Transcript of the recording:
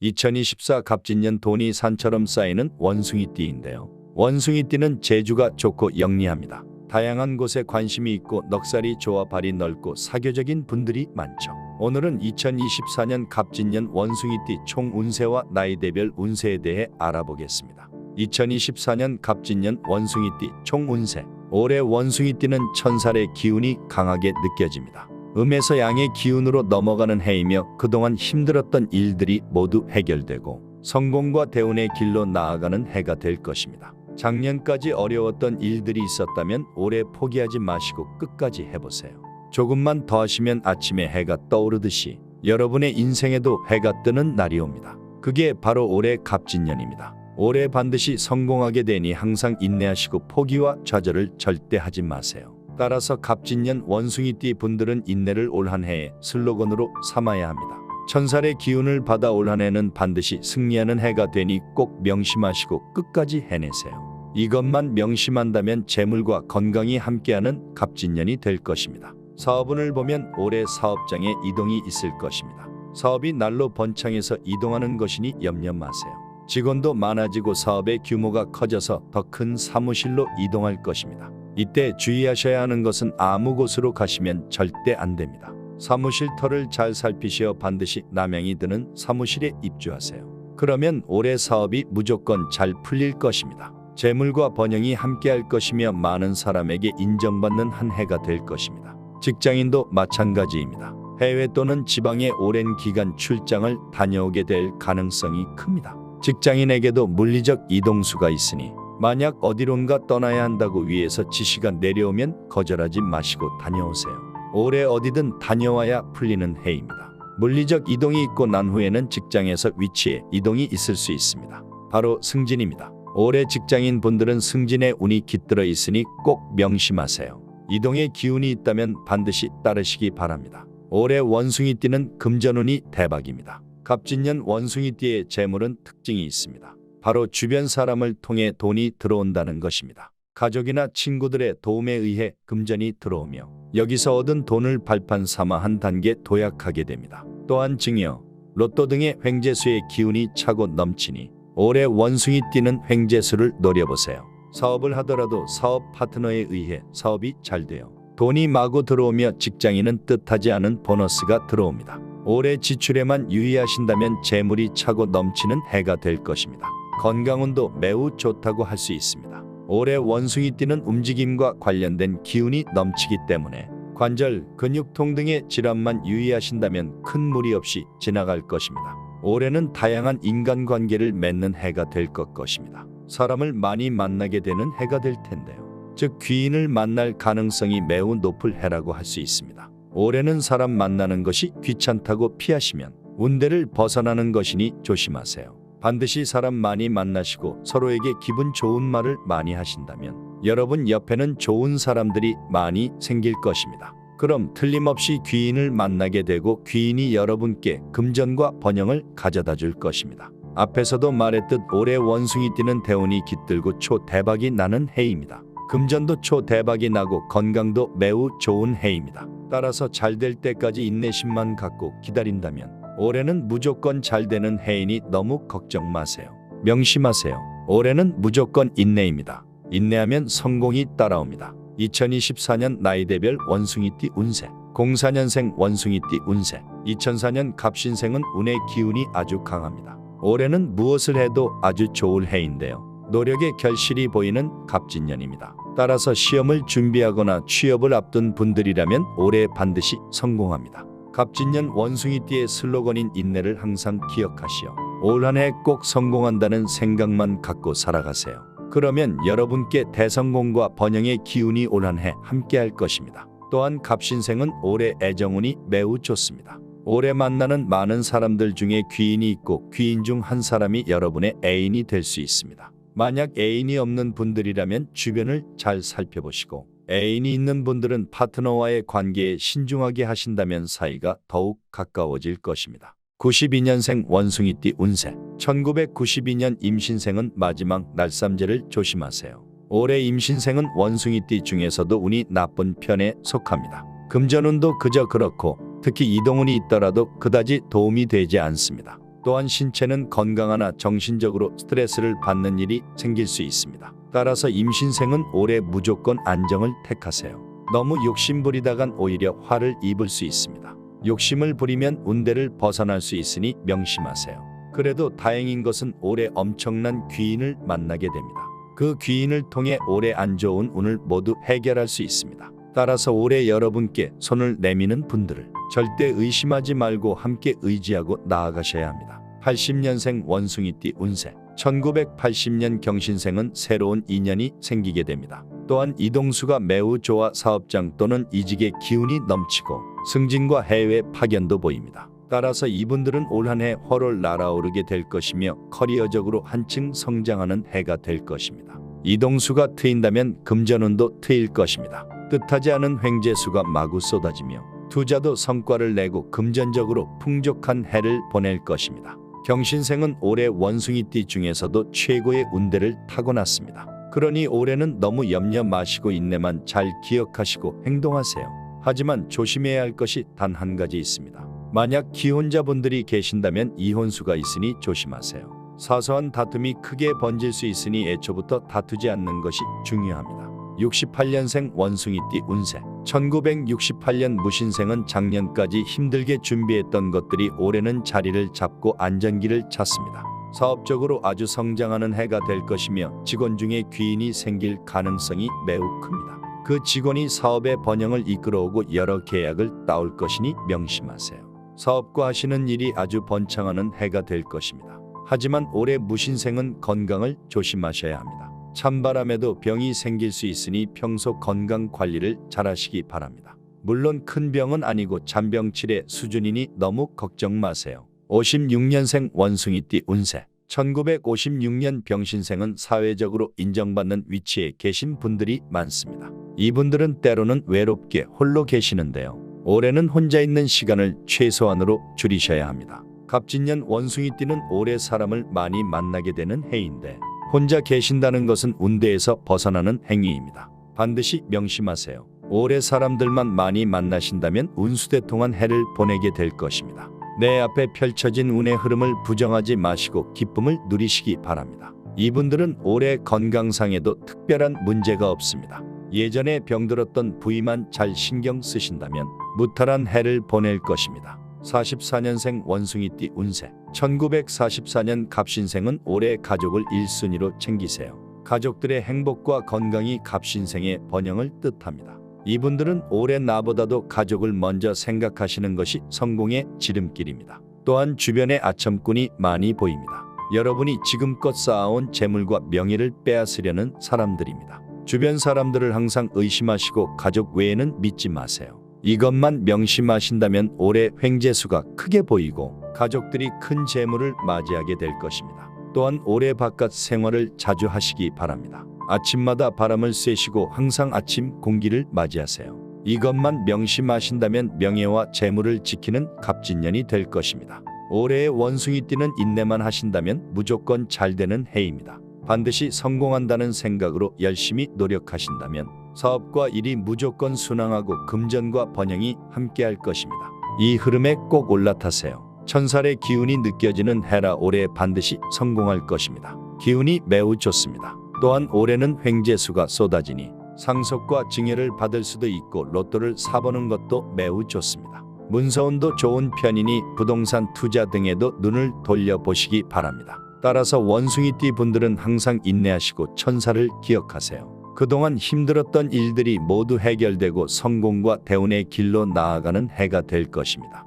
2024 갑진년 돈이 산처럼 쌓이는 원숭이띠인데요. 원숭이띠는 재주가 좋고 영리합니다. 다양한 곳에 관심이 있고 넉살이 좋아 발이 넓고 사교적인 분들이 많죠. 오늘은 2024년 갑진년 원숭이띠 총 운세와 나이대별 운세에 대해 알아보겠습니다. 2024년 갑진년 원숭이띠 총 운세. 올해 원숭이띠는 천살의 기운이 강하게 느껴집니다. 음에서 양의 기운으로 넘어가는 해이며 그동안 힘들었던 일들이 모두 해결되고 성공과 대운의 길로 나아가는 해가 될 것입니다. 작년까지 어려웠던 일들이 있었다면 올해 포기하지 마시고 끝까지 해보세요. 조금만 더 하시면 아침에 해가 떠오르듯이 여러분의 인생에도 해가 뜨는 날이 옵니다. 그게 바로 올해 갑진년입니다. 올해 반드시 성공하게 되니 항상 인내하시고 포기와 좌절을 절대 하지 마세요. 따라서 갑진년 원숭이띠 분들은 인내를 올 한 해의 슬로건으로 삼아야 합니다. 천살의 기운을 받아 올 한 해는 반드시 승리하는 해가 되니 꼭 명심하시고 끝까지 해내세요. 이것만 명심한다면 재물과 건강이 함께하는 갑진년이 될 것입니다. 사업운을 보면 올해 사업장에 이동이 있을 것입니다. 사업이 날로 번창해서 이동하는 것이니 염려 마세요. 직원도 많아지고 사업의 규모가 커져서 더 큰 사무실로 이동할 것입니다. 이때 주의하셔야 하는 것은 아무 곳으로 가시면 절대 안 됩니다. 사무실 터를 잘 살피시어 반드시 남양이 드는 사무실에 입주하세요. 그러면 올해 사업이 무조건 잘 풀릴 것입니다. 재물과 번영이 함께할 것이며 많은 사람에게 인정받는 한 해가 될 것입니다. 직장인도 마찬가지입니다. 해외 또는 지방에 오랜 기간 출장을 다녀오게 될 가능성이 큽니다. 직장인에게도 물리적 이동수가 있으니 만약 어디론가 떠나야 한다고 위에서 지시가 내려오면 거절하지 마시고 다녀오세요. 올해 어디든 다녀와야 풀리는 해입니다. 물리적 이동이 있고 난 후에는 직장에서 위치에 이동이 있을 수 있습니다. 바로 승진입니다. 올해 직장인 분들은 승진의 운이 깃들어 있으니 꼭 명심하세요. 이동의 기운이 있다면 반드시 따르시기 바랍니다. 올해 원숭이띠는 금전운이 대박입니다. 갑진년 원숭이띠의 재물은 특징이 있습니다. 바로 주변 사람을 통해 돈이 들어온다는 것입니다. 가족이나 친구들의 도움에 의해 금전이 들어오며 여기서 얻은 돈을 발판 삼아 한 단계 도약하게 됩니다. 또한 증여, 로또 등의 횡재수의 기운이 차고 넘치니 올해 원숭이띠는 횡재수를 노려보세요. 사업을 하더라도 사업 파트너에 의해 사업이 잘 돼요. 돈이 마구 들어오며 직장인은 뜻하지 않은 보너스가 들어옵니다. 올해 지출에만 유의하신다면 재물이 차고 넘치는 해가 될 것입니다. 건강운도 매우 좋다고 할 수 있습니다. 올해 원숭이띠는 움직임과 관련된 기운이 넘치기 때문에 관절, 근육통 등의 질환만 유의하신다면 큰 무리 없이 지나갈 것입니다. 올해는 다양한 인간관계를 맺는 해가 될 것입니다. 사람을 많이 만나게 되는 해가 될 텐데요. 즉 귀인을 만날 가능성이 매우 높을 해라고 할 수 있습니다. 올해는 사람 만나는 것이 귀찮다고 피하시면 운대를 벗어나는 것이니 조심하세요. 반드시 사람 많이 만나시고 서로에게 기분 좋은 말을 많이 하신다면 여러분 옆에는 좋은 사람들이 많이 생길 것입니다. 그럼 틀림없이 귀인을 만나게 되고 귀인이 여러분께 금전과 번영을 가져다 줄 것입니다. 앞에서도 말했듯 올해 원숭이띠는 대운이 깃들고 초대박이 나는 해입니다. 금전도 초대박이 나고 건강도 매우 좋은 해입니다. 따라서 잘 될 때까지 인내심만 갖고 기다린다면 올해는 무조건 잘 되는 해이니 너무 걱정 마세요. 명심하세요. 올해는 무조건 인내입니다. 인내하면 성공이 따라옵니다. 2024년 나이대별 원숭이띠 운세. 04년생 원숭이띠 운세. 2004년 갑신생은 운의 기운이 아주 강합니다. 올해는 무엇을 해도 아주 좋을 해인데요. 노력의 결실이 보이는 갑진년입니다. 따라서 시험을 준비하거나 취업을 앞둔 분들이라면 올해 반드시 성공합니다. 갑진년 원숭이띠의 슬로건인 인내를 항상 기억하시어 올 한 해 꼭 성공한다는 생각만 갖고 살아가세요. 그러면 여러분께 대성공과 번영의 기운이 올 한 해 함께할 것입니다. 또한 갑신생은 올해 애정운이 매우 좋습니다. 올해 만나는 많은 사람들 중에 귀인이 있고 귀인 중 한 사람이 여러분의 애인이 될 수 있습니다. 만약 애인이 없는 분들이라면 주변을 잘 살펴보시고 애인이 있는 분들은 파트너와의 관계에 신중하게 하신다면 사이가 더욱 가까워질 것입니다. 92년생 원숭이띠 운세. 1992년 임신생은 마지막 날삼재를 조심하세요. 올해 임신생은 원숭이띠 중에서도 운이 나쁜 편에 속합니다. 금전운도 그저 그렇고 특히 이동운이 있더라도 그다지 도움이 되지 않습니다. 또한 신체는 건강하나 정신적으로 스트레스를 받는 일이 생길 수 있습니다. 따라서 임신생은 올해 무조건 안정을 택하세요. 너무 욕심부리다간 오히려 화를 입을 수 있습니다. 욕심을 부리면 운대를 벗어날 수 있으니 명심하세요. 그래도 다행인 것은 올해 엄청난 귀인을 만나게 됩니다. 그 귀인을 통해 올해 안 좋은 운을 모두 해결할 수 있습니다. 따라서 올해 여러분께 손을 내미는 분들을 절대 의심하지 말고 함께 의지하고 나아가셔야 합니다. 80년생 원숭이띠 운세. 1980년 경신생은 새로운 인연이 생기게 됩니다. 또한 이동수가 매우 좋아 사업장 또는 이직의 기운이 넘치고 승진과 해외 파견도 보입니다. 따라서 이분들은 올 한 해 훨훨 날아오르게 될 것이며 커리어적으로 한층 성장하는 해가 될 것입니다. 이동수가 트인다면 금전운도 트일 것입니다. 뜻하지 않은 횡재수가 마구 쏟아지며 투자도 성과를 내고 금전적으로 풍족한 해를 보낼 것입니다. 경신생은 올해 원숭이띠 중에서도 최고의 운대를 타고났습니다. 그러니 올해는 너무 염려 마시고 인내만 잘 기억하시고 행동하세요. 하지만 조심해야 할 것이 단 한 가지 있습니다. 만약 기혼자분들이 계신다면 이혼수가 있으니 조심하세요. 사소한 다툼이 크게 번질 수 있으니 애초부터 다투지 않는 것이 중요합니다. 68년생 원숭이띠 운세. 1968년 무신생은 작년까지 힘들게 준비했던 것들이 올해는 자리를 잡고 안전기를 찾습니다. 사업적으로 아주 성장하는 해가 될 것이며 직원 중에 귀인이 생길 가능성이 매우 큽니다. 그 직원이 사업의 번영을 이끌어오고 여러 계약을 따올 것이니 명심하세요. 사업과 하시는 일이 아주 번창하는 해가 될 것입니다. 하지만 올해 무신생은 건강을 조심하셔야 합니다. 찬바람에도 병이 생길 수 있으니 평소 건강 관리를 잘 하시기 바랍니다. 물론 큰 병은 아니고 잔병치레 수준이니 너무 걱정 마세요. 56년생 원숭이띠 운세. 1956년 병신생은 사회적으로 인정받는 위치에 계신 분들이 많습니다. 이분들은 때로는 외롭게 홀로 계시는데요. 올해는 혼자 있는 시간을 최소한으로 줄이셔야 합니다. 갑진년 원숭이띠는 올해 사람을 많이 만나게 되는 해인데 혼자 계신다는 것은 운대에서 벗어나는 행위입니다. 반드시 명심하세요. 올해 사람들만 많이 만나신다면 운수대통한 해를 보내게 될 것입니다. 내 앞에 펼쳐진 운의 흐름을 부정하지 마시고 기쁨을 누리시기 바랍니다. 이분들은 올해 건강상에도 특별한 문제가 없습니다. 예전에 병들었던 부위만 잘 신경 쓰신다면 무탈한 해를 보낼 것입니다. 44년생 원숭이띠 운세. 1944년 갑신생은 올해 가족을 1순위로 챙기세요. 가족들의 행복과 건강이 갑신생의 번영을 뜻합니다. 이분들은 올해 나보다도 가족을 먼저 생각하시는 것이 성공의 지름길입니다. 또한 주변에 아첨꾼이 많이 보입니다. 여러분이 지금껏 쌓아온 재물과 명예를 빼앗으려는 사람들입니다. 주변 사람들을 항상 의심하시고 가족 외에는 믿지 마세요. 이것만 명심하신다면 올해 횡재수가 크게 보이고 가족들이 큰 재물을 맞이하게 될 것입니다. 또한 올해 바깥 생활을 자주 하시기 바랍니다. 아침마다 바람을 쐬시고 항상 아침 공기를 맞이하세요. 이것만 명심하신다면 명예와 재물을 지키는 갑진년이 될 것입니다. 올해의 원숭이띠는 인내만 하신다면 무조건 잘 되는 해입니다. 반드시 성공한다는 생각으로 열심히 노력하신다면 사업과 일이 무조건 순항하고 금전과 번영이 함께할 것입니다. 이 흐름에 꼭 올라타세요. 천살의 기운이 느껴지는 해라 올해 반드시 성공할 것입니다. 기운이 매우 좋습니다. 또한 올해는 횡재수가 쏟아지니 상속과 증여를 받을 수도 있고 로또를 사보는 것도 매우 좋습니다. 문서운도 좋은 편이니 부동산 투자 등에도 눈을 돌려보시기 바랍니다. 따라서 원숭이띠 분들은 항상 인내하시고 천사를 기억하세요. 그동안 힘들었던 일들이 모두 해결되고 성공과 대운의 길로 나아가는 해가 될 것입니다.